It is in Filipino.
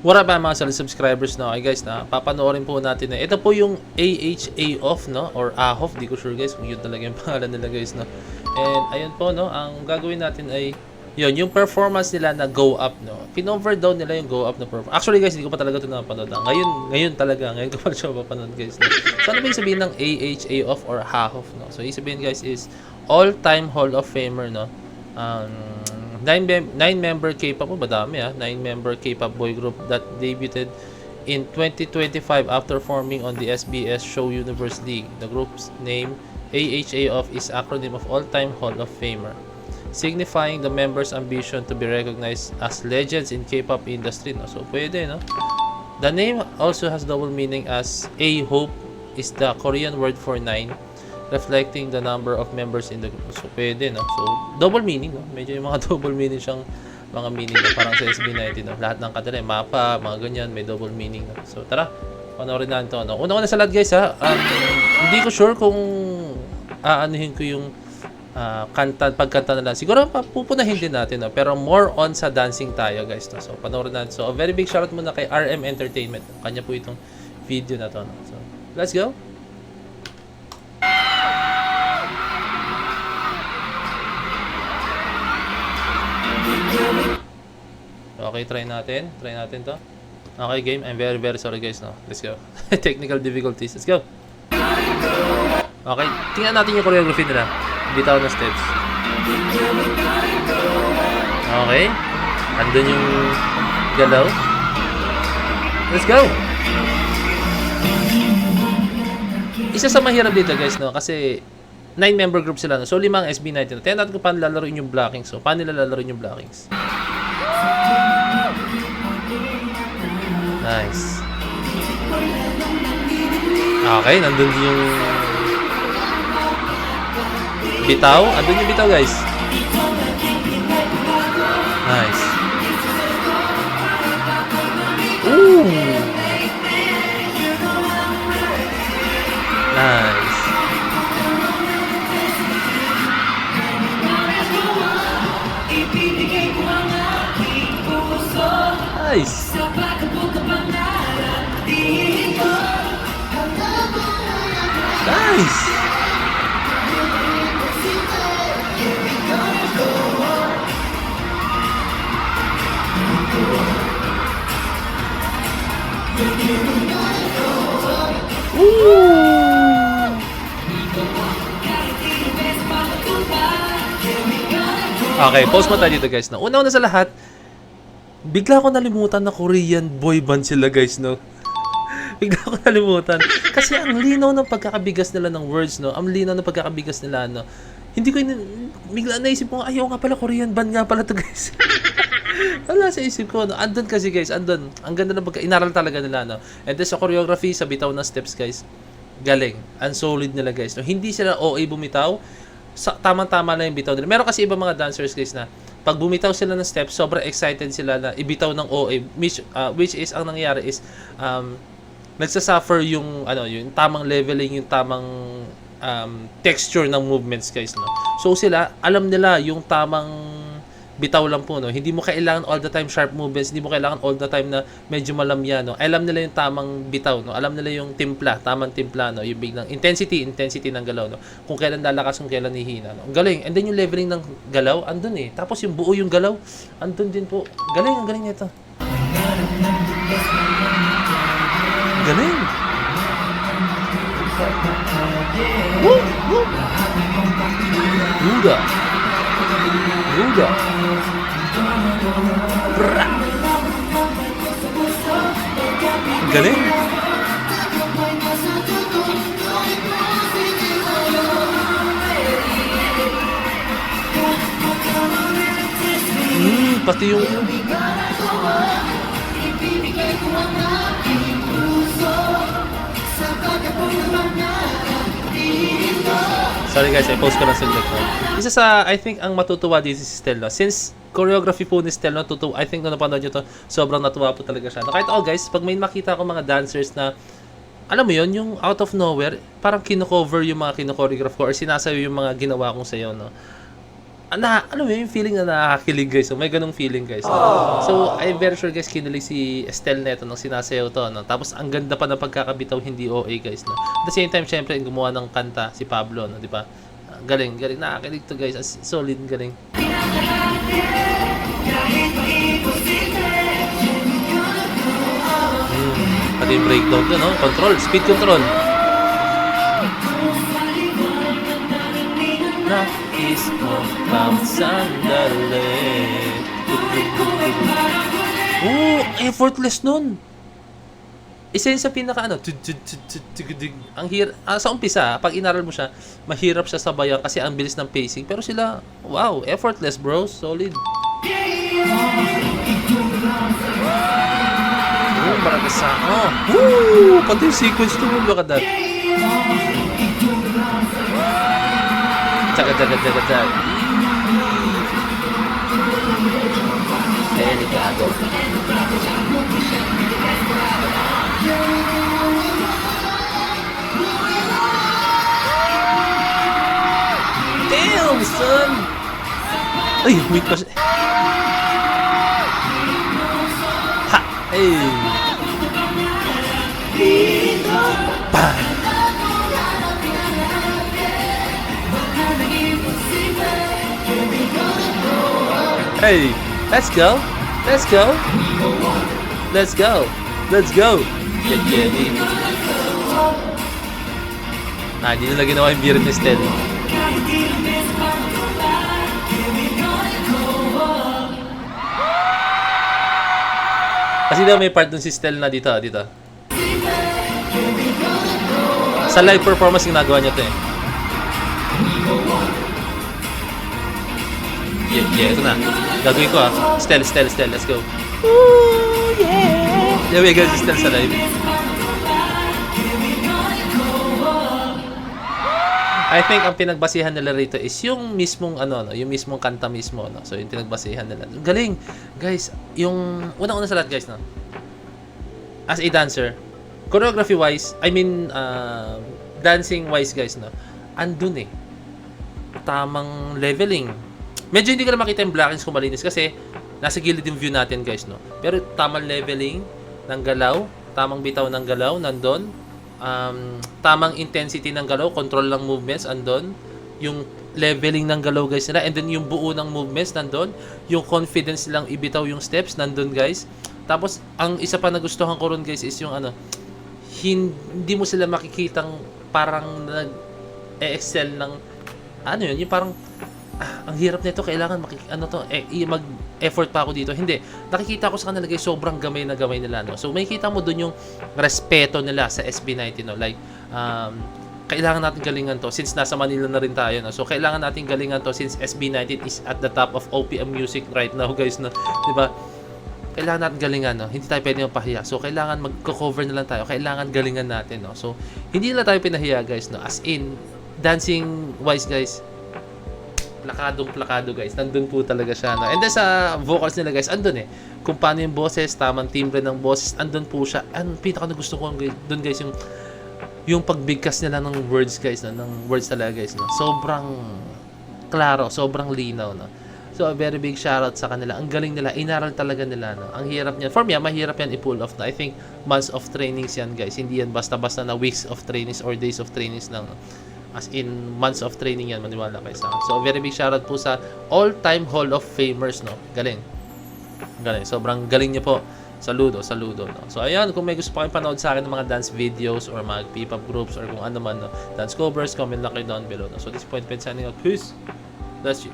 What up mga solid subscribers na okay guys, na papanoorin po natin na ito po yung AHA off no or AHOF, di ko sure guys kung yun talaga yung pangalan nila guys no. And ayun po no, ang gagawin natin ay yun, yung performance nila na go up no. Pin-overdown nila yung go up na performance. Actually guys, hindi ko pa talaga ito napanood. Ngayon ko pa siya mapanood guys no. So ano ba yung sabihin ng AHA off or AHOF no? So yung sabihin guys is all-time Hall of Famer no. 9-member K-pop, madami 9-member K-pop boy group that debuted in 2025 after forming on the SBS Show Universe League. The group's name, AHA of, is acronym of All-Time Hall of Famer, signifying the members' ambition to be recognized as legends in K-pop industry. No? So, pwede, no? The name also has double meaning as A-Hope is the Korean word for 9, reflecting the number of members in the group. So, pwede, no? So, double meaning, no? Medyo yung mga double meaning siyang mga meaning, no? Parang sa SB19, no? Lahat ng kanta mapa, mga ganyan, may double meaning, no? So, tara, panoorin natin ito, no? Una-una sa lahat, guys, ha? Hindi ko sure kung aanuhin ko yung pagkanta nila. Siguro, pupunahin din natin, no? Pero more on sa dancing tayo, guys, no? So, panoorin natin. So, a very big shoutout muna kay RM Entertainment. Kanya po itong video na to, no? So, let's go! Okay, try natin to. Okay, game. I'm very sorry guys, no. Let's go. Technical difficulties. Let's go. Okay, tingnan natin yung choreography nila. Bitaw na steps. Okay. Andun yung galaw. Let's go. Isa sa mahirap dito guys, no, kasi 9-member group sila, no? So 5 ang SB19. Tingnan natin kung paano lalaroin yung blockings. So, paano nila lalaroin yung blockings? Nice. Okay, nandun yung bitaw. Andun yung bitaw, guys. Nice. Ooh! Nice. Nice. Nice. Okay, pause mo tayo dito guys. No? Una-una sa lahat, bigla ko nalimutan na Korean boy band sila guys, no? Bigla ko nalimutan. Kasi ang linaw ng pagkakabigas nila ng words, no? Ang linaw ng pagkakabigas nila, no? Hindi ko bigla naisip ko, ayaw nga pala, Korean band nga pala to guys. Wala sa isip ko, no? Andun kasi guys, andun. Ang ganda ng inaral talaga nila, no? And then sa choreography, sa bitaw na steps guys, galing. Ang solid nila guys, no? Hindi sila OA bumitaw. Tamang-tama na yung bitaw nila. Meron kasi ibang mga dancers guys na pag bumitaw sila ng steps, sobrang excited sila na ibitaw ng OA, which is ang nangyayari is nagsasuffer yung yung tamang leveling, yung tamang texture ng movements guys, no. So sila alam nila yung tamang bitaw lang po, no. Hindi mo kailangan all the time sharp movements, hindi mo kailangan all the time na medyo malamya, no. Alam nila yung tamang bitaw, no. Alam nila yung timpla, tamang timpla, no. Yung biglang intensity ng galaw, no. Kung kailan lalakas, kung kailan hihina, no. Ang galing. And then yung leveling ng galaw, andun eh. Tapos yung buo yung galaw, andun din po. Galing, ang galing nito. Galing. Woo! Woo! Ruda. Galing. Pati yung sorry guys, I post ko lang sa ko. Isa sa, I think, ang matutuwa dito si Stel, no? Since choreography po ni Stel, no? I think, nung napanood nyo to, sobrang natuwa po talaga siya. No? Kahit ako guys, pag may makita ko mga dancers na alam mo yon, yung out of nowhere, parang kino-cover yung mga kino-choreograph ko or sinasabi yung mga ginawa kong sayo, no? Ano yung feeling na nakakakilig guys. So, may ganung feeling guys. No? So, I'm very sure guys, kinilig si Estelle neto nung sinasayaw to. No? Tapos, ang ganda pa ng pagkakabitaw, hindi OA guys. No? At the same time, syempre, gumawa ng kanta si Pablo. No? Di ba? Galing. Nakakakilig to guys. Solid, galing. Pati yung breakdown to, no? Control, speed control. Is mo sandali. Effortless nun. Isa yun sa pinaka ano, ang sa umpisa, pag inaral mo siya, mahirap siya sabayan kasi ang bilis ng pacing. Pero sila, wow, effortless bro, solid. Maragasa. Pati yung sequence to, look at that. Tsaga. Delikado. Damn, son! Ay, wait pa siya. Ha! Hey! Bang! Hey, let's go. Hindi nila ginawa yung beer ni Stella. Kasi daw may part dun si Stella na dito. Sa live performance ginagawa niya ito eh. Yeah, ito na. Gagawin ko Stell, let's go. Ooh, yeah. There we go, si Stell sa live. I think ang pinagbasihan nila rito is yung mismong yung mismong kanta mismo, no. So yung pinagbasihan nila. Galing. Guys, yung unang-una sa lahat guys, no. As a dancer, choreography wise, dancing wise guys, no. Andun eh. Tamang leveling. Medyo hindi ko na makita yung blackings kung malinis kasi nasa gilid yung view natin guys, no. Pero tamang leveling ng galaw, tamang bitaw ng galaw nandun. Tamang intensity ng galaw, control ng movements andun. Yung leveling ng galaw guys nila, and then yung buo ng movements nandun. Yung confidence nilang ibitaw yung steps nandun guys. Tapos ang isa pa na gustuhan ko ron guys is yung hindi mo sila makikitang parang nag-excel ng yung parang ang hirap nito, kailangan mag-effort pa ako dito. Hindi. Nakikita ko sa kanila guys, sobrang gamay na gamay nila, no. So makikita mo doon yung respeto nila sa SB19, no. Like kailangan natin galingan to since nasa Manila na rin tayo, no. So kailangan natin galingan to since SB19 is at the top of OPM music right now, guys, no. 'Di ba? Kailangan natin galingan, no. Hindi tayo pwedeng mapahiya. So kailangan magko-cover na lang tayo. Kailangan galingan natin, no. So hindi na tayo pinahiya, guys, no. As in dancing wise, guys, plakado guys. Nandun po talaga siya, no? And then sa vocals nila guys, andun eh. Kung paano yung boses, tamang timbre ng boses, andun po siya. Ang pinaka na gusto ko dun guys, yung pagbigkas nila ng words guys, no? Ng words talaga guys, no? Sobrang klaro, sobrang linaw, no? So a very big shoutout sa kanila. Ang galing nila, inaral talaga nila, no? Ang hirap niyan. For me, mahirap yan i-pull off, no? I think months of trainings yan guys. Hindi yan basta-basta na weeks of trainings or days of trainings lang, no? As in months of training yan, maniwala kayo sa akin. So very big shoutout po sa all-time Hall of Famers, no. Galing. Sobrang galing niyo po. Saludo, no. So ayan, kung may gusto pa kayong panood sa akin ng mga dance videos or mga P-pop groups or kung ano man, no, dance covers, comment lang kayo down below, no. So this point, signing out. Peace. Bless you.